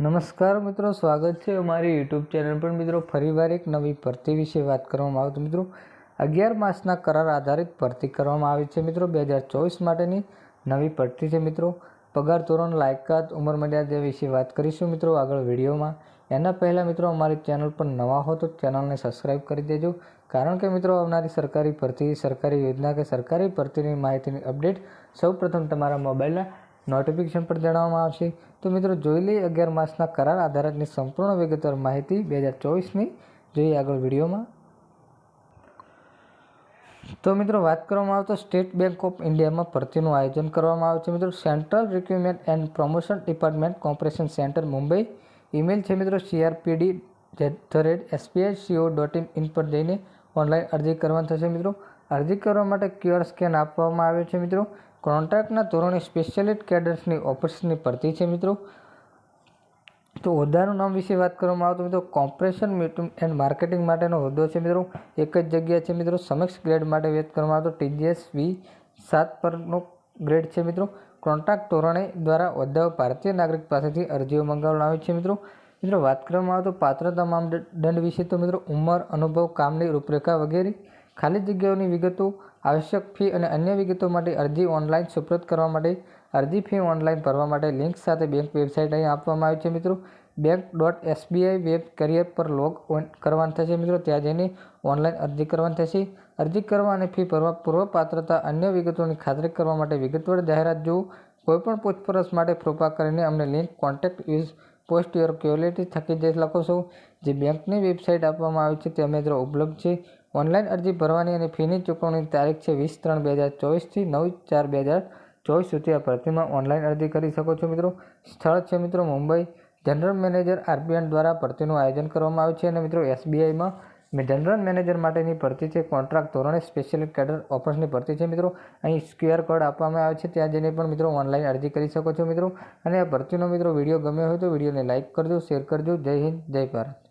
નમસ્કાર મિત્રો, સ્વાગત છે અમારી યુટ્યુબ ચેનલ પર। મિત્રો ફરીવાર એક નવી ભરતી વિશે વાત કરવામાં આવે તો મિત્રો 11 માસના કરાર આધારિત ભરતી કરવામાં આવી છે। મિત્રો 2024 માટેની નવી ભરતી છે। મિત્રો પગાર ધોરણ, લાયકાત, ઉંમર મર્યાદા વિશે વાત કરીશું મિત્રો આગળ વિડીયોમાં। એના પહેલાં મિત્રો અમારી ચેનલ પર નવા હો તો ચેનલને સબસ્ક્રાઈબ કરી દેજો, કારણ કે મિત્રો આવનારી સરકારી ભરતી, સરકારી યોજના કે સરકારી ભરતીની માહિતીની અપડેટ સૌપ્રથમ તમારા મોબાઈલના નોટિફિકેશન પર જણાવવામાં આવશે। તો મિત્રો જોઈ લઈએ 11 માસના કરાર આધારિતની સંપૂર્ણ વિગતવાર માહિતી 2024ની। જોઈએ આગળ વિડીયોમાં। તો મિત્રો વાત કરવામાં આવે તો સ્ટેટ બેંક ઓફ ઇન્ડિયામાં ભરતીનું આયોજન કરવામાં આવે છે। મિત્રો central recruitment and promotion department, corporation centre, Mumbai. Email છે મિત્રો crpd@sbi.co.in પર જઈને ઓનલાઈન અરજી કરવાની થશે। મિત્રો અરજી કરવા માટે QR સ્કેન આપવામાં આવ્યો છે। મિત્રો કોન્ટ્રાક્ટના ધોરણે સ્પેશિયાલિસ્ટ કેડર્સની ઓફિસની ભરતી છે। મિત્રો તો હોદ્દાનું નામ વિશે વાત કરવામાં આવે તો મિત્રો કોર્પોરેશન એન્ડ માર્કેટિંગ માટેનો હોદ્દો છે। મિત્રો એક જ જગ્યા છે। મિત્રો સમીક્ષ ગ્રેડ માટે વાત કરવામાં આવે તો TGS V7 પરનો ગ્રેડ છે। મિત્રો કોન્ટ્રાક્ટ ધોરણે દ્વારા હોદ્દાઓ ભારતીય નાગરિક પાસેથી અરજીઓ મંગાવવામાં આવે છે। મિત્રો વાત કરવામાં આવે તો પાત્રતા માપદંડ વિશે તો મિત્રો ઉંમર, અનુભવ, કામની રૂપરેખા વગેરે, ખાલી જગ્યાઓની વિગતો, આવશ્યક ફી અને અન્ય વિગતો માટે અરજી ઓનલાઈન સુપ્રત કરવા માટે અરજી ફી ઓનલાઈન ભરવા માટે લિંક સાથે બેંક વેબસાઇટ અહીં આપવામાં આવી છે। મિત્રો bank.sbi વેબ કરિયર પર લોગ ઓન કરવાનું થશે। મિત્રો ત્યાં જઈને ઓનલાઈન અરજી કરવાની થશે। અરજી કરવા અને ફી ભરવા, પૂર્વ પાત્રતા, અન્ય વિગતોની ખાતરી કરવા માટે વિગતવાર જાહેરાત જોવું। કોઈપણ પૂછપરછ માટે કૃપા કરીને અમને link contact use post your quality થકી જે લખો છો, જે બેંકની વેબસાઇટ આપવામાં આવી છે તે મિત્રો ઉપલબ્ધ છે। ઓનલાઈન અરજી ભરવાની અને ફીની ચૂકવણીની તારીખ છે 20/3/2024 થી 9/4/2024 સુધી આ ભરતીમાં ઓનલાઈન અરજી કરી શકો છો। મિત્રો સ્થળ છે મિત્રો મુંબઈ। જનરલ મેનેજર RBN દ્વારા ભરતીનું આયોજન કરવામાં આવ્યું છે અને મિત્રો SBIમાં જનરલ મેનેજર માટેની ભરતી છે। કોન્ટ્રાક્ટ ધોરણે સ્પેશિયાલિસ્ટ કેડર ઓફિસની ભરતી છે। મિત્રો અહીં QR કોડ આપવામાં આવે છે, ત્યાં જઈને પણ મિત્રો ઓનલાઈન અરજી કરી શકો છો। મિત્રો અને આ ભરતીનો મિત્રો વિડીયો ગમ્યો હોય તો વિડીયોને લાઇક કરજો, શેર કરજો। જય હિન્દ, જય ભારત।